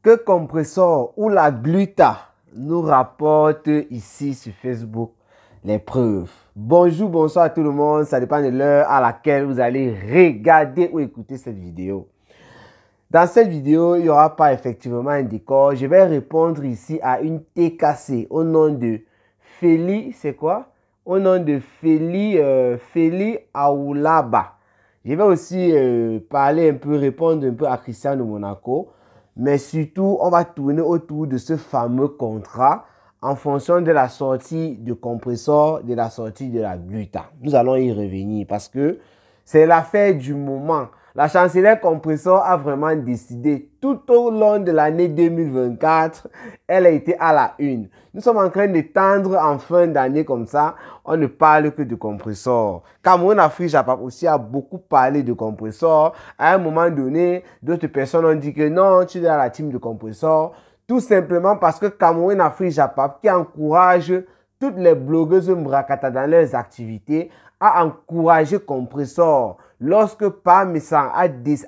que Compressor ou la Gluta nous rapporte ici sur Facebook les preuves. Bonjour, bonsoir à tout le monde. Ça dépend de l'heure à laquelle vous allez regarder ou écouter cette vidéo. Dans cette vidéo, il n'y aura pas effectivement un décor. Je vais répondre ici à une TKC au nom de Feli. C'est quoi? Au nom de Feli Aoulaba. Je vais aussi répondre un peu à Christian de Monaco. Mais surtout, on va tourner autour de ce fameux contrat en fonction de la sortie de Compressor, de la sortie de la Gluta. Nous allons y revenir parce que c'est l'affaire du moment. La chancelière Compressor a vraiment décidé tout au long de l'année 2024, elle a été à la une. Nous sommes en train de tendre en fin d'année comme ça, on ne parle que de Compressor. Cameroun Afrique Japap aussi a beaucoup parlé de Compressor. À un moment donné, d'autres personnes ont dit que non, tu es dans la team de Compressor. Tout simplement parce que Cameroun Afrique Japap qui encourage toutes les blogueuses Mbrakata dans leurs activités a encouragé Compressor lorsque Parmesan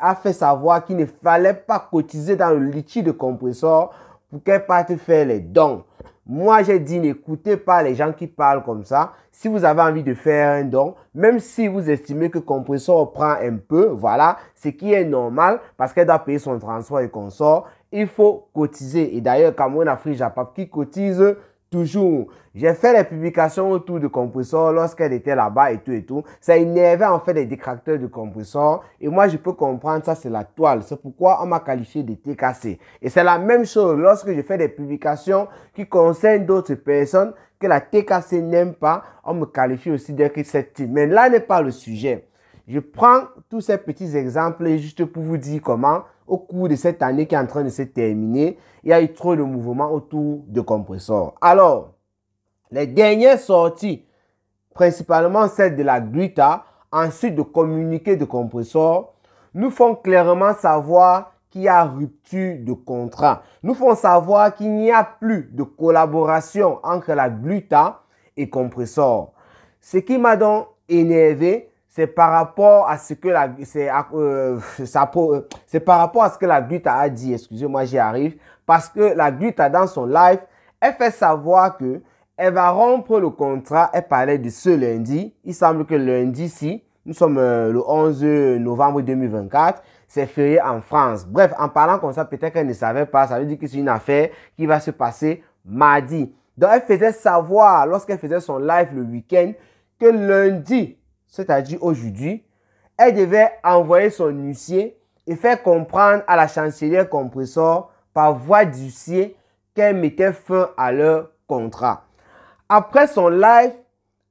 a fait savoir qu'il ne fallait pas cotiser dans le litige de Compressor pour qu'elle parte faire les dons. Moi, j'ai dit n'écoutez pas les gens qui parlent comme ça. Si vous avez envie de faire un don, même si vous estimez que Compressor prend un peu, voilà, ce qui est normal parce qu'elle doit payer son transport et consort, il faut cotiser. Et d'ailleurs, Cameroun Afrique Japap qui cotise toujours. J'ai fait les publications autour de Compressor lorsqu'elle était là-bas et tout. Ça énervait en fait les détracteurs de Compressor. Et moi, je peux comprendre, ça c'est la toile. C'est pourquoi on m'a qualifié de TKC. Et c'est la même chose lorsque je fais des publications qui concernent d'autres personnes que la TKC n'aime pas. On me qualifie aussi d'être cette team. Mais là n'est pas le sujet. Je prends tous ces petits exemples juste pour vous dire comment, au cours de cette année qui est en train de se terminer, il y a eu trop de mouvements autour de Compressor. Alors, les dernières sorties, principalement celles de la Gluta, ensuite de communiquer de Compressor, nous font clairement savoir qu'il y a rupture de contrat. Nous font savoir qu'il n'y a plus de collaboration entre la Gluta et Compressor. Ce qui m'a donc énervé, c'est par rapport à ce que la Gluta a dit. Excusez-moi, j'y arrive. Parce que la Gluta, dans son live, elle fait savoir que elle va rompre le contrat. Elle parlait de ce lundi. Il semble que lundi-ci, nous sommes le 11 novembre 2024, c'est férié en France. Bref, en parlant comme ça, peut-être qu'elle ne savait pas. Ça veut dire que c'est une affaire qui va se passer mardi. Donc, elle faisait savoir, lorsqu'elle faisait son live le week-end, que lundi, c'est-à-dire aujourd'hui, elle devait envoyer son huissier et faire comprendre à la chancelière Compressor par voie d'huissier qu'elle mettait fin à leur contrat. Après son live,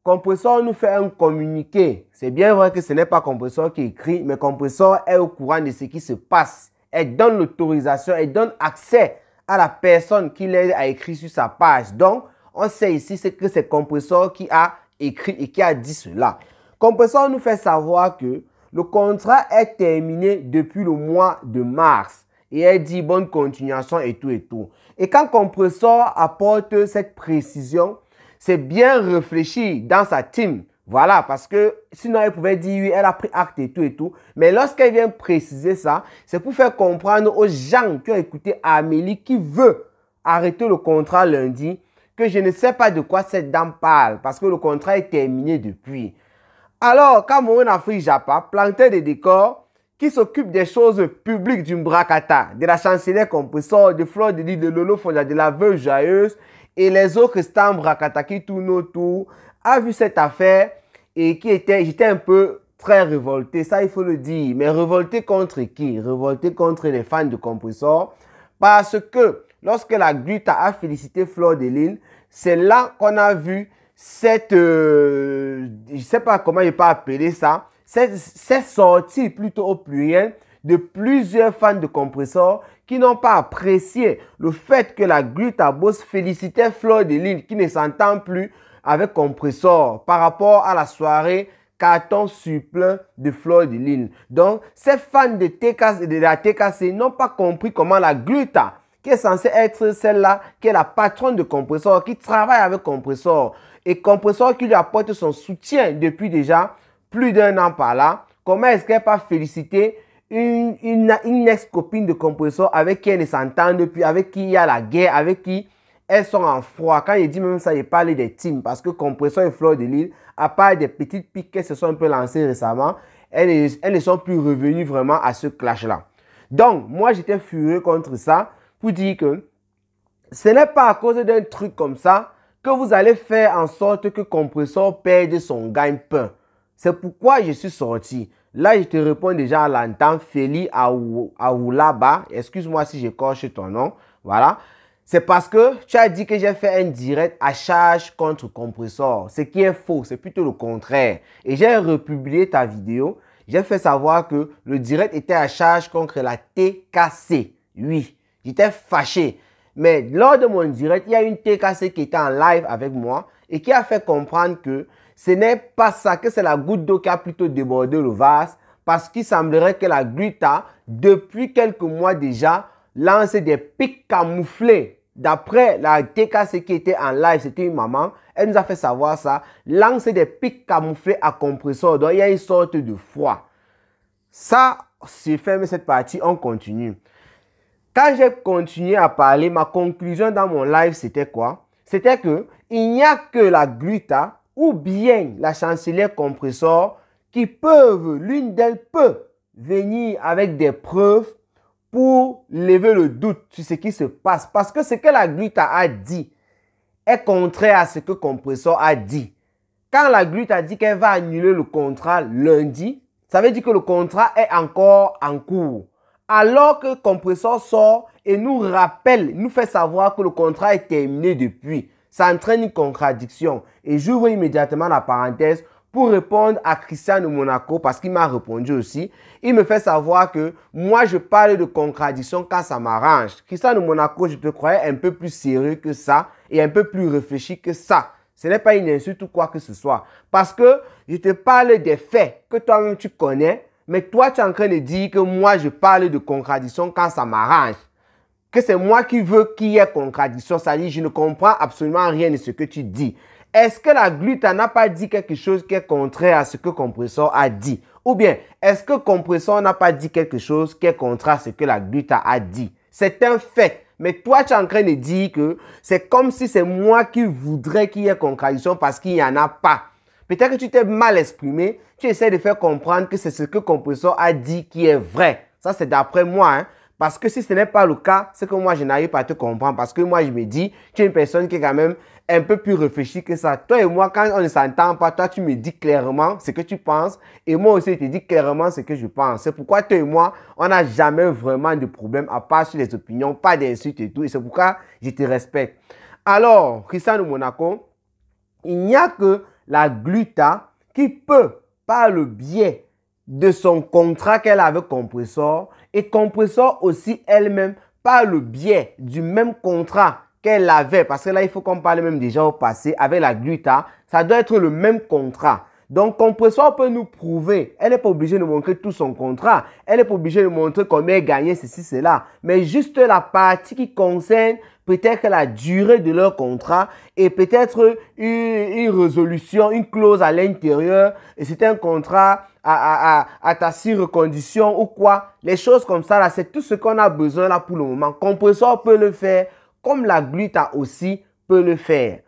Compressor nous fait un communiqué. C'est bien vrai que ce n'est pas Compressor qui écrit, mais Compressor est au courant de ce qui se passe. Elle donne l'autorisation, elle donne accès à la personne qui l'aide à écrire sur sa page. Donc, on sait ici que c'est Compressor qui a écrit et qui a dit cela. Compressor nous fait savoir que le contrat est terminé depuis le mois de mars. Et elle dit bonne continuation et tout. Et quand Compressor apporte cette précision, c'est bien réfléchi dans sa team. Voilà, parce que sinon elle pouvait dire oui, elle a pris acte et tout. Mais lorsqu'elle vient préciser ça, c'est pour faire comprendre aux gens qui ont écouté Amélie qui veut arrêter le contrat lundi que je ne sais pas de quoi cette dame parle parce que le contrat est terminé depuis. Alors, Cameroun Afrique Japap plantait des décors qui s'occupent des choses publiques du Mbrakata, de la chancelière Compressor, de Fleur de Lys, de Lolo Fonda, de la Veuve Joyeuse et les autres stars Mbrakata qui tournent autour, a vu cette affaire et j'étais un peu très révolté, ça il faut le dire. Mais révolté contre qui? Révolté contre les fans de Compressor parce que lorsque la Gluta a félicité Fleur de Lys, c'est là qu'on a vu cette, je ne sais pas comment je peux appeler ça, cette sortie plutôt au pluriel de plusieurs fans de Compressor qui n'ont pas apprécié le fait que la Gluta Boss félicitait Fleur de Lys qui ne s'entend plus avec Compressor par rapport à la soirée carton sur plein de Fleur de Lys. Donc, ces fans de la TKC n'ont pas compris comment la Gluta, qui est censée être celle-là, qui est la patronne de Compressor, qui travaille avec Compressor, et Compressor qui lui apporte son soutien depuis déjà plus d'un an par là, comment est-ce qu'elle n'a pas félicité une ex-copine de Compressor avec qui elle ne s'entend plus, avec qui il y a la guerre, avec qui elles sont en froid. Quand il dit même ça, il parle des teams parce que Compressor et Fleur de Lys, à part des petites piques qu'elles se sont un peu lancées récemment, elles ne sont plus revenues vraiment à ce clash-là. Donc, moi, j'étais furieux contre ça pour dire que ce n'est pas à cause d'un truc comme ça que vous allez faire en sorte que Compressor perde son gagne-pain. C'est pourquoi je suis sorti. Là, je te réponds déjà à l'entente. Feli Aoulaba, excuse-moi si j'écorche ton nom. Voilà. C'est parce que tu as dit que j'ai fait un direct à charge contre Compressor. Ce qui est faux, c'est plutôt le contraire. Et j'ai republié ta vidéo. J'ai fait savoir que le direct était à charge contre la TKC. Oui, j'étais fâché. Mais lors de mon direct, il y a une TKC qui était en live avec moi et qui a fait comprendre que ce n'est pas ça, que c'est la goutte d'eau qui a plutôt débordé le vase parce qu'il semblerait que la Gluta, depuis quelques mois déjà, lance des pics camouflés. D'après la TKC qui était en live, c'était une maman, elle nous a fait savoir ça, lance des pics camouflés à Compressor. Donc il y a une sorte de froid. Ça, c'est fermé cette partie, on continue. Quand j'ai continué à parler, ma conclusion dans mon live, c'était quoi? C'était que il n'y a que la Gluta ou bien la chancelière Compressor qui peuvent, l'une d'elles peut venir avec des preuves pour lever le doute sur ce qui se passe. Parce que ce que la Gluta a dit est contraire à ce que Compressor a dit. Quand la Gluta a dit qu'elle va annuler le contrat lundi, ça veut dire que le contrat est encore en cours. Alors que Compressor sort et nous rappelle, nous fait savoir que le contrat est terminé depuis. Ça entraîne une contradiction. Et j'ouvre immédiatement la parenthèse pour répondre à Christian de Monaco parce qu'il m'a répondu aussi. Il me fait savoir que moi, je parle de contradiction quand ça m'arrange. Christian de Monaco, je te croyais un peu plus sérieux que ça et un peu plus réfléchi que ça. Ce n'est pas une insulte ou quoi que ce soit. Parce que je te parle des faits que toi-même tu connais. Mais toi, tu es en train de dire que moi, je parle de contradiction quand ça m'arrange. Que c'est moi qui veux qu'il y ait contradiction. C'est-à-dire, je ne comprends absolument rien de ce que tu dis. Est-ce que la Gluta n'a pas dit quelque chose qui est contraire à ce que Compressor a dit? Ou bien, est-ce que Compressor n'a pas dit quelque chose qui est contraire à ce que la Gluta a dit? C'est un fait. Mais toi, tu es en train de dire que c'est comme si c'est moi qui voudrais qu'il y ait contradiction parce qu'il n'y en a pas. Peut-être que tu t'es mal exprimé, tu essaies de faire comprendre que c'est ce que Compressor a dit qui est vrai. Ça, c'est d'après moi. Hein? Parce que si ce n'est pas le cas, c'est que moi, je n'arrive pas à te comprendre. Parce que moi, je me dis, tu es une personne qui est quand même un peu plus réfléchie que ça. Toi et moi, quand on ne s'entend pas, toi, tu me dis clairement ce que tu penses. Et moi aussi, je te dis clairement ce que je pense. C'est pourquoi toi et moi, on n'a jamais vraiment de problème, à part sur les opinions, pas d'insultes et tout. Et c'est pourquoi je te respecte. Alors, Christian de Monaco, il n'y a que la Gluta qui peut, par le biais de son contrat qu'elle a avec Compressor, et Compressor aussi elle-même, par le biais du même contrat qu'elle avait, parce que là, il faut qu'on parle même déjà au passé, avec la Gluta, ça doit être le même contrat. Donc, Compressor peut nous prouver, elle n'est pas obligée de montrer tout son contrat, elle n'est pas obligée de montrer combien elle gagnait ceci, cela, mais juste la partie qui concerne peut-être la durée de leur contrat et peut-être une résolution, une clause à l'intérieur, et c'est un contrat à ta condition ou quoi. Les choses comme ça, là, c'est tout ce qu'on a besoin là pour le moment. Compressor peut le faire, comme la Gluta aussi peut le faire.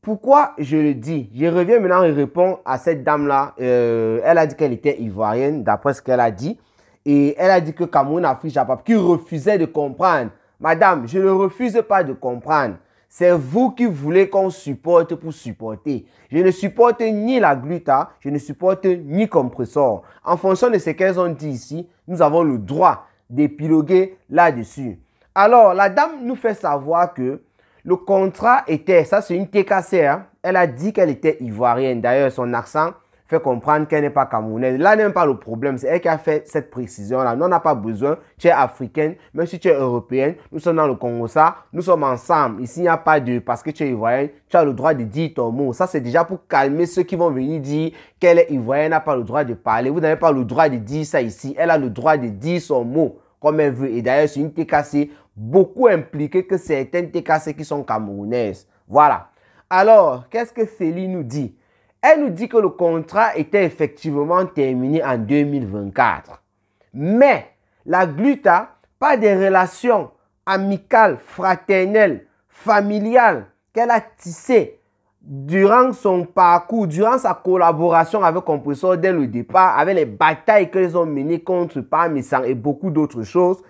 Pourquoi je le dis? Je reviens maintenant et réponds à cette dame-là. Elle a dit qu'elle était ivoirienne, d'après ce qu'elle a dit. Et elle a dit que Cameroun, Afrique, Japon, qui refusait de comprendre. Madame, je ne refuse pas de comprendre. C'est vous qui voulez qu'on supporte pour supporter. Je ne supporte ni la Gluta, je ne supporte ni Compressor. En fonction de ce qu'elles ont dit ici, nous avons le droit d'épiloguer là-dessus. Alors, la dame nous fait savoir que le contrat était, ça c'est une TKC, hein? Elle a dit qu'elle était ivoirienne. D'ailleurs, son accent fait comprendre qu'elle n'est pas camerounaise. Là n'est pas le problème, c'est elle qui a fait cette précision-là. Nous, on n'a pas besoin, tu es africaine, même si tu es européenne, nous sommes dans le Congo, ça, nous sommes ensemble. Ici, il n'y a pas de, parce que tu es ivoirienne, tu as le droit de dire ton mot. Ça, c'est déjà pour calmer ceux qui vont venir dire qu'elle est ivoirienne, n'a pas le droit de parler. Vous n'avez pas le droit de dire ça ici. Elle a le droit de dire son mot comme elle veut. Et d'ailleurs, c'est une TKC beaucoup impliquée que certaines TKC qui sont camerounaises. Voilà. Alors, qu'est-ce que Feli nous dit? Elle nous dit que le contrat était effectivement terminé en 2024. Mais la gluta, pas des relations amicales, fraternelles, familiales qu'elle a tissées durant son parcours, durant sa collaboration avec Compressor dès le départ, avec les batailles qu'elles ont menées contre Parmesan et beaucoup d'autres choses.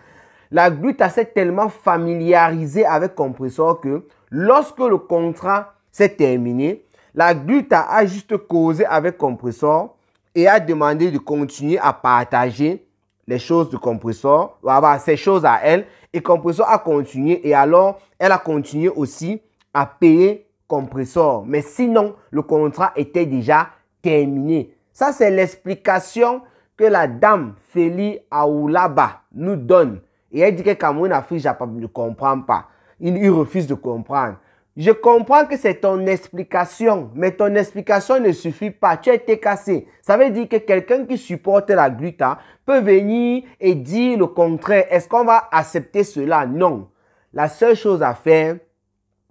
La gluta s'est tellement familiarisée avec Compressor que lorsque le contrat s'est terminé, la gluta a juste causé avec Compressor et a demandé de continuer à partager les choses de Compressor, ces choses à elle, et Compressor a continué, et alors elle a continué aussi à payer Compressor. Mais sinon, le contrat était déjà terminé. Ça, c'est l'explication que la dame Feli Aoulaba nous donne. Et elle dit que Cameroun Afrique ne comprend pas. Il refuse de comprendre. Je comprends que c'est ton explication, mais ton explication ne suffit pas. Tu as été cassé. Ça veut dire que quelqu'un qui supporte la gluta peut venir et dire le contraire. Est-ce qu'on va accepter cela? Non. La seule chose à faire,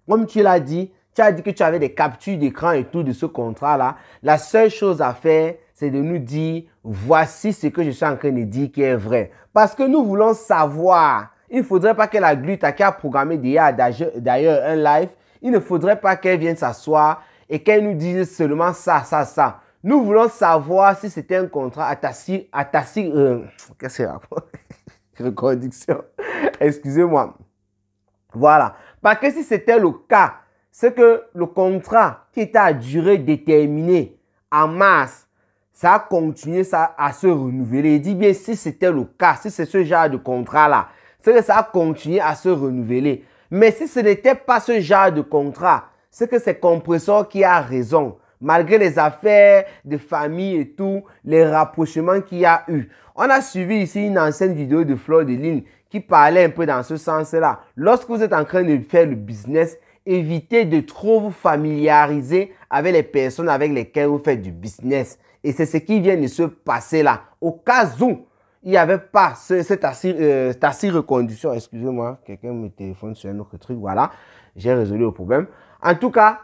comme tu l'as dit, tu as dit que tu avais des captures d'écran et tout de ce contrat-là. La seule chose à faire, c'est de nous dire, voici ce que je suis en train de dire qui est vrai. Parce que nous voulons savoir. Il ne faudrait pas que la gluta qui a programmé d'ailleurs un live, il ne faudrait pas qu'elle vienne s'asseoir et qu'elle nous dise seulement ça, ça, ça. Nous voulons savoir si c'était un contrat qu'est-ce que c'est la reconduction? Excusez-moi. Voilà. Parce que si c'était le cas, c'est que le contrat qui était à durée déterminée en mars, ça a continué à se renouveler. Il dit bien si c'était le cas, si c'est ce genre de contrat-là, c'est que ça a continué à se renouveler. Mais si ce n'était pas ce genre de contrat, c'est que c'est Compressor qui a raison. Malgré les affaires de famille et tout, les rapprochements qu'il y a eu. On a suivi ici une ancienne vidéo de Fleur de Lune qui parlait un peu dans ce sens-là. Lorsque vous êtes en train de faire le business, évitez de trop vous familiariser avec les personnes avec lesquelles vous faites du business. Et c'est ce qui vient de se passer là. Au cas où il n'y avait pas cette assise reconduction. Excusez-moi, quelqu'un me téléphone sur un autre truc. Voilà, j'ai résolu le problème. En tout cas,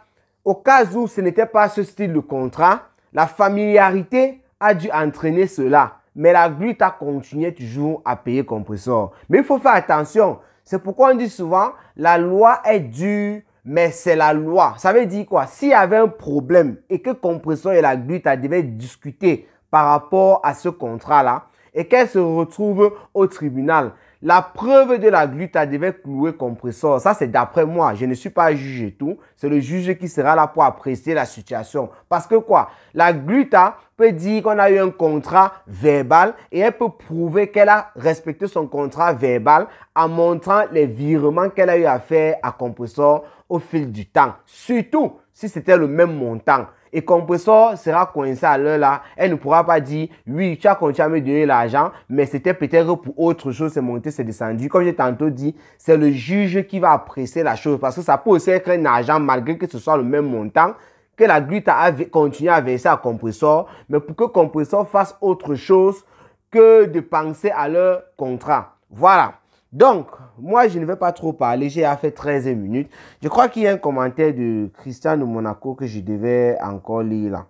au cas où ce n'était pas ce style de contrat, la familiarité a dû entraîner cela. Mais la gluta continuait toujours à payer Compressor. Mais il faut faire attention. C'est pourquoi on dit souvent, la loi est dure, mais c'est la loi. Ça veut dire quoi? S'il y avait un problème et que Compressor et la gluta devaient discuter par rapport à ce contrat-là, et qu'elle se retrouve au tribunal, la preuve de la gluta devait clouer Compressor. Ça, c'est d'après moi. Je ne suis pas juge et tout. C'est le juge qui sera là pour apprécier la situation. Parce que quoi? La gluta peut dire qu'on a eu un contrat verbal et elle peut prouver qu'elle a respecté son contrat verbal en montrant les virements qu'elle a eu à faire à Compressor au fil du temps. Surtout si c'était le même montant. Et Compressor sera coincé à l'heure là. Elle ne pourra pas dire, oui, tu as continué à me donner l'argent, mais c'était peut-être pour autre chose, c'est monté, c'est descendu. Comme j'ai tantôt dit, c'est le juge qui va apprécier la chose. Parce que ça peut aussi être un argent, malgré que ce soit le même montant, que la gluta a continué à verser à Compressor, mais pour que Compressor fasse autre chose que de penser à leur contrat. Voilà. Donc, moi, je ne vais pas trop parler. J'ai fait 13 minutes. Je crois qu'il y a un commentaire de Christian de Monaco que je devais encore lire là.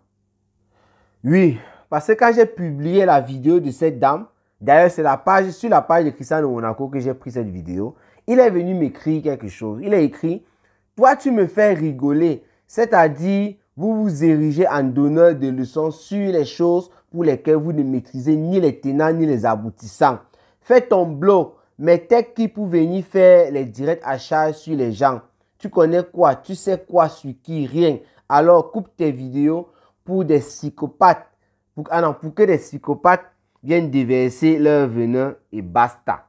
Oui, parce que quand j'ai publié la vidéo de cette dame, d'ailleurs, c'est sur la page de Christian de Monaco que j'ai pris cette vidéo, il est venu m'écrire quelque chose. Il a écrit, « Toi, tu me fais rigoler. » C'est-à-dire, vous vous érigez en donneur de leçons sur les choses pour lesquelles vous ne maîtrisez ni les tenants ni les aboutissants. Fais ton blog. Mais t'es qui pour venir faire les directs à charge sur les gens? Tu connais quoi? Tu sais quoi sur qui? Rien. Alors coupe tes vidéos pour des psychopathes. Pour que des psychopathes viennent déverser leur venin et basta.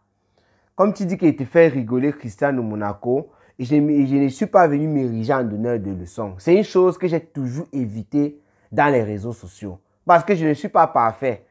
Comme tu dis qu'il te fait rigoler Christian de Monaco, et je ne suis pas venu m'ériger en donneur de leçons. C'est une chose que j'ai toujours évité dans les réseaux sociaux. Parce que je ne suis pas parfait.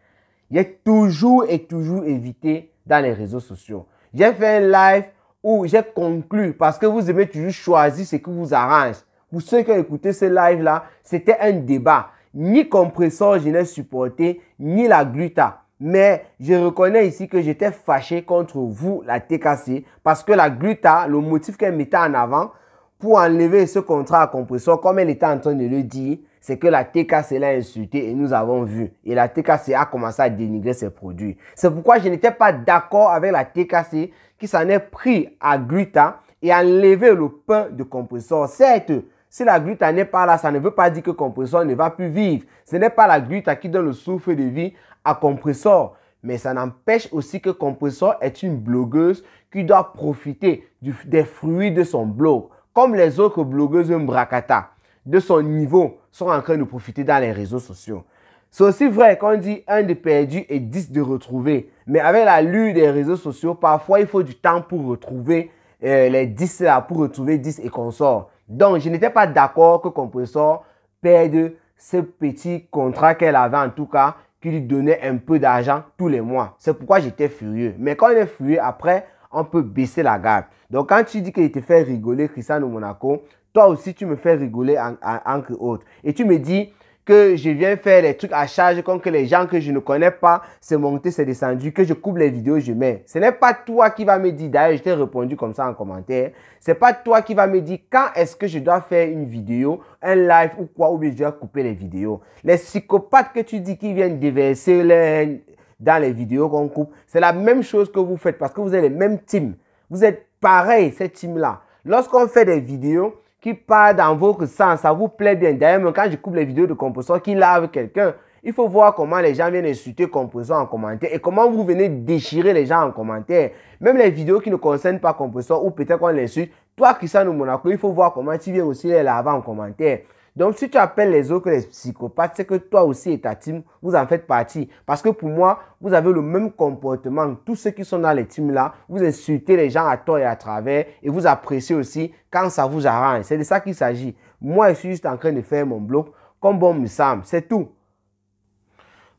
J'ai toujours évité dans les réseaux sociaux. J'ai fait un live où j'ai conclu parce que vous aimez toujours choisir ce qui vous arrange. Pour ceux qui ont écouté ce live-là, c'était un débat. Ni Compressor, je n'ai supporté, ni la gluta. Mais je reconnais ici que j'étais fâché contre vous, la TKC, parce que la gluta, le motif qu'elle mettait en avant pour enlever ce contrat à Compressor, comme elle était en train de le dire, c'est que la TKC l'a insulté et nous avons vu. Et la TKC a commencé à dénigrer ses produits. C'est pourquoi je n'étais pas d'accord avec la TKC qui s'en est pris à Gluta et a enlevé le pain de Compressor. Certes, si la Gluta n'est pas là, ça ne veut pas dire que Compressor ne va plus vivre. Ce n'est pas la Gluta qui donne le souffle de vie à Compressor. Mais ça n'empêche aussi que Compressor est une blogueuse qui doit profiter des fruits de son blog. Comme les autres blogueuses Mbrakata, de son niveau, sont en train de profiter dans les réseaux sociaux. C'est aussi vrai qu'on dit 1 de perdu et 10 de retrouvé. Mais avec la lutte des réseaux sociaux, parfois il faut du temps pour retrouver les 10 là, pour retrouver 10 et consorts. Donc, je n'étais pas d'accord que Compressor perde ce petit contrat qu'elle avait en tout cas, qui lui donnait un peu d'argent tous les mois. C'est pourquoi j'étais furieux. Mais quand on est furieux, après, on peut baisser la garde. Donc, quand tu dis qu'il te fait rigoler, Cristiano Monaco, toi aussi, tu me fais rigoler entre autres. Et tu me dis que je viens faire des trucs à charge comme que les gens que je ne connais pas, c'est monté, c'est descendu, que je coupe les vidéos, je mets. Ce n'est pas toi qui va me dire, d'ailleurs, je t'ai répondu comme ça en commentaire, c'est pas toi qui va me dire quand est-ce que je dois faire une vidéo, un live ou quoi, ou bien je dois couper les vidéos. Les psychopathes que tu dis qui viennent déverser dans les vidéos qu'on coupe, c'est la même chose que vous faites parce que vous êtes les mêmes teams. Vous êtes pareil, cette team-là. Lorsqu'on fait des vidéos qui partent dans votre sens, ça vous plaît bien. D'ailleurs, quand je coupe les vidéos de Compressor qui lave quelqu'un, il faut voir comment les gens viennent insulter Compressor en commentaire et comment vous venez déchirer les gens en commentaire. Même les vidéos qui ne concernent pas Compressor ou peut-être qu'on l'insulte, toi, Cristiano Monaco, il faut voir comment tu viens aussi les laver en commentaire. Donc, si tu appelles les autres les psychopathes, c'est que toi aussi et ta team, vous en faites partie. Parce que pour moi, vous avez le même comportement. Tous ceux qui sont dans les teams là, vous insultez les gens à tort et à travers et vous appréciez aussi quand ça vous arrange. C'est de ça qu'il s'agit. Moi, je suis juste en train de faire mon blog comme bon me semble. C'est tout.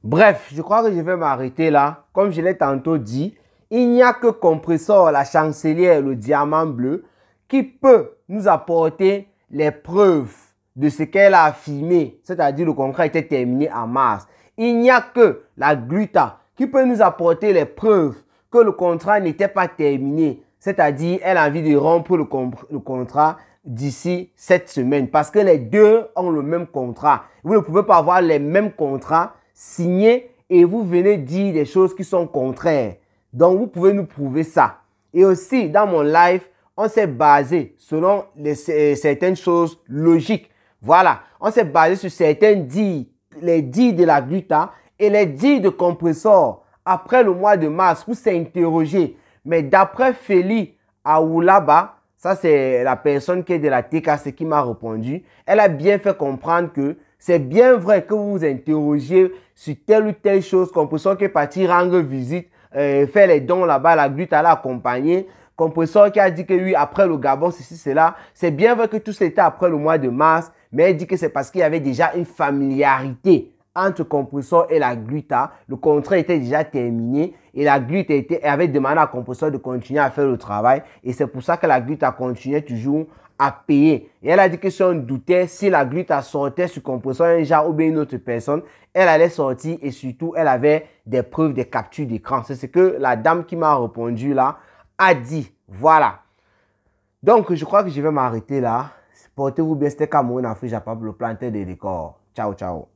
Bref, je crois que je vais m'arrêter là. Comme je l'ai tantôt dit, il n'y a que Compressor, la chancelière, le diamant bleu, qui peut nous apporter les preuves de ce qu'elle a affirmé, c'est-à-dire le contrat était terminé en mars. Il n'y a que la Gluta qui peut nous apporter les preuves que le contrat n'était pas terminé, c'est-à-dire elle a envie de rompre le contrat d'ici cette semaine parce que les deux ont le même contrat. Vous ne pouvez pas avoir les mêmes contrats signés et vous venez dire des choses qui sont contraires. Donc, vous pouvez nous prouver ça. Et aussi, dans mon live, on s'est basé selon certaines choses logiques. Voilà, on s'est basé sur certains dits, les dits de la Gluta et les dits de Compressor après le mois de mars pour s'interroger. Mais d'après Feli Aoulaba, ça c'est la personne qui est de la TKC qui m'a répondu, elle a bien fait comprendre que c'est bien vrai que vous vous interrogez sur telle ou telle chose. Compressor qui est parti rendre visite, faire les dons là-bas, la Gluta l'a accompagné. Compressor qui a dit que oui, après le Gabon, ceci, cela. C'est bien vrai que tout c'était après le mois de mars, mais elle dit que c'est parce qu'il y avait déjà une familiarité entre Compressor et la Gluta. Le contrat était déjà terminé et la Gluta avait demandé à Compressor de continuer à faire le travail. Et c'est pour ça que la Gluta continuait toujours à payer. Et elle a dit que si on doutait, si la Gluta sortait sur Compressor, un genre ou bien une autre personne, elle allait sortir et surtout, elle avait des preuves, des captures d'écran. C'est ce que la dame qui m'a répondu là a dit. Voilà. Donc, je crois que je vais m'arrêter là. Portez-vous bien. C'était Cameroun Afrique, Japon, le planter des décors. Ciao, ciao.